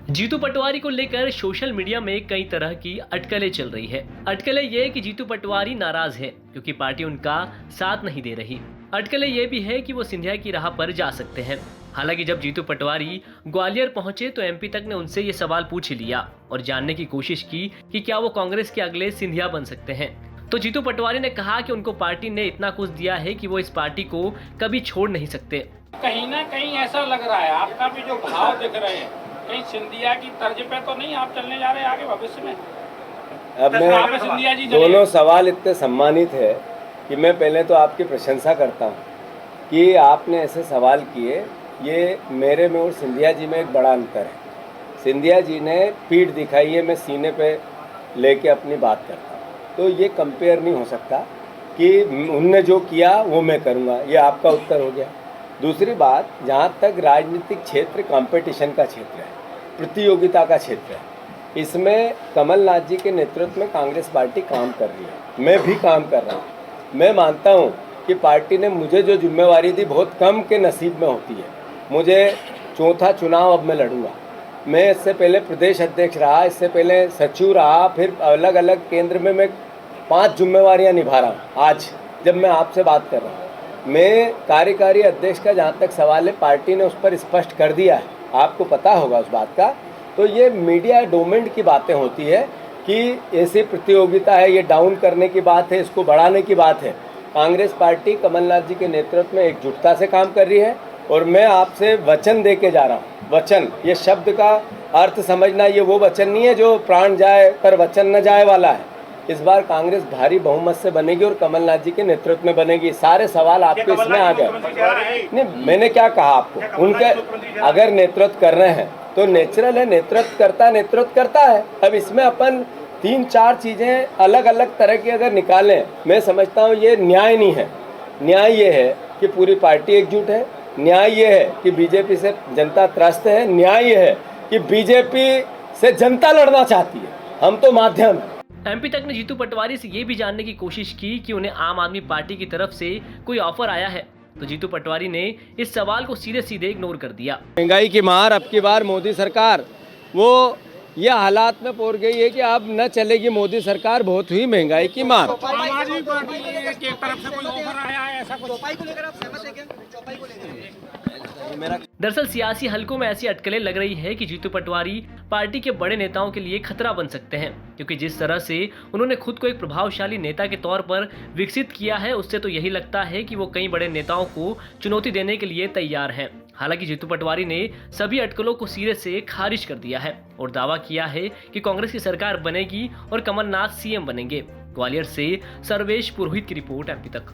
जीतू पटवारी को लेकर social media में कई तरह की अटकलें चल रही है। अटकलें ये कि जीतू पटवारी नाराज है क्योंकि पार्टी उनका साथ नहीं दे रही। अटकलें ये भी है कि वो सिंधिया की राह पर जा सकते हैं। हालांकि जब जीतू पटवारी ग्वालियर पहुंचे तो एमपी तक ने उनसे ये सवाल पूछ लिया और जानने की कोशिश की कि क्या वो कांग्रेस के अगले सिंधिया बन सकते हैं। तो जीतू पटवारी ने कहा कि उनको पार्टी ने इतना कुछ दिया है कि वो इस पार्टी को कभी छोड़ नहीं सकते। कहीं ना कहीं ऐसा लग रहा है, आपका भी जो भाव दिख रहे हैं, कहीं सिंधिया की तर्ज पे तो नहीं आप चलने जा रहे हैं आगे भविष्य में? अब मैं सिंधिया जी दोनों सवाल इतने सम्मानित है कि मैं पहले तो आपकी प्रशंसा करता हूँ कि आपने ऐसे सवाल किए। ये मेरे में और सिंधिया जी में एक बड़ा अंतर है। सिंधिया जी ने पीठ दिखाई है, मैं सीने पे लेके अपनी बात करता हूँ, तो ये कंपेयर नहीं हो सकता कि उनने जो किया वो मैं करूँगा। ये आपका उत्तर हो गया। दूसरी बात, जहाँ तक राजनीतिक क्षेत्र कंपटीशन का क्षेत्र है, प्रतियोगिता का क्षेत्र है, इसमें कमलनाथ जी के नेतृत्व में कांग्रेस पार्टी काम कर रही है, मैं भी काम कर रहा हूँ। मैं मानता हूँ कि पार्टी ने मुझे जो जिम्मेवारी दी बहुत कम के नसीब में होती है। मुझे चौथा चुनाव अब मैं लड़ूंगा। मैं इससे पहले प्रदेश अध्यक्ष रहा, इससे पहले सचिव रहा, फिर अलग अलग केंद्र में मैं 5 जिम्मेवारियाँ निभा रहा हूँ। आज जब मैं आपसे बात कर रहा हूँ, मैं कार्यकारी अध्यक्ष का जहाँ तक सवाल है, पार्टी ने उस पर स्पष्ट कर दिया है, आपको पता होगा उस बात का। तो ये मीडिया डोमेन की बातें होती है कि ऐसी प्रतियोगिता है, ये डाउन करने की बात है, इसको बढ़ाने की बात है। कांग्रेस पार्टी कमलनाथ जी के नेतृत्व में एकजुटता से काम कर रही है और मैं आपसे वचन दे के जा रहा हूँ। वचन, ये शब्द का अर्थ समझना, ये वो वचन नहीं है जो प्राण जाए पर वचन न जाए वाला है। इस बार कांग्रेस भारी बहुमत से बनेगी और कमलनाथ जी के नेतृत्व में बनेगी। सारे सवाल आपके इसमें आ गए। नहीं, मैंने क्या कहा आपको, उनके अगर नेतृत्व कर रहे हैं तो नेचुरल है, नेतृत्व करता है। अब इसमें अपन 3-4 चीज़ें अलग अलग तरह की अगर निकालें, मैं समझता हूँ ये न्याय नहीं है। न्याय ये है कि पूरी पार्टी एकजुट है, न्याय ये है कि बीजेपी से जनता त्रस्त है, न्याय ये है कि बीजेपी से जनता लड़ना चाहती है, हम तो माध्यम है। एमपी तक ने जीतू पटवारी से ये भी जानने की कोशिश की कि उन्हें आम आदमी पार्टी की तरफ से कोई ऑफर आया है, तो जीतू पटवारी ने इस सवाल को सीधे इग्नोर कर दिया। महंगाई की मार अब की बार मोदी सरकार वो ये हालात में पहुंच गई है कि अब न चलेगी मोदी सरकार, बहुत हुई महंगाई की मार। आम आदमी पार्टी की तरफ से कोई ऑफर आया है ऐसा कुछ? दरअसल सियासी हलकों में ऐसी अटकलें लग रही है कि जीतू पटवारी पार्टी के बड़े नेताओं के लिए खतरा बन सकते हैं, क्योंकि जिस तरह से उन्होंने खुद को एक प्रभावशाली नेता के तौर पर विकसित किया है, उससे तो यही लगता है कि वो कई बड़े नेताओं को चुनौती देने के लिए तैयार हैं। हालांकि जीतू पटवारी ने सभी अटकलों को सिरे से खारिज कर दिया है और दावा किया है कि कांग्रेस की सरकार बनेगी और कमलनाथ सीएम बनेंगे। ग्वालियर से सर्वेश पुरोहित की रिपोर्ट एमपी तक।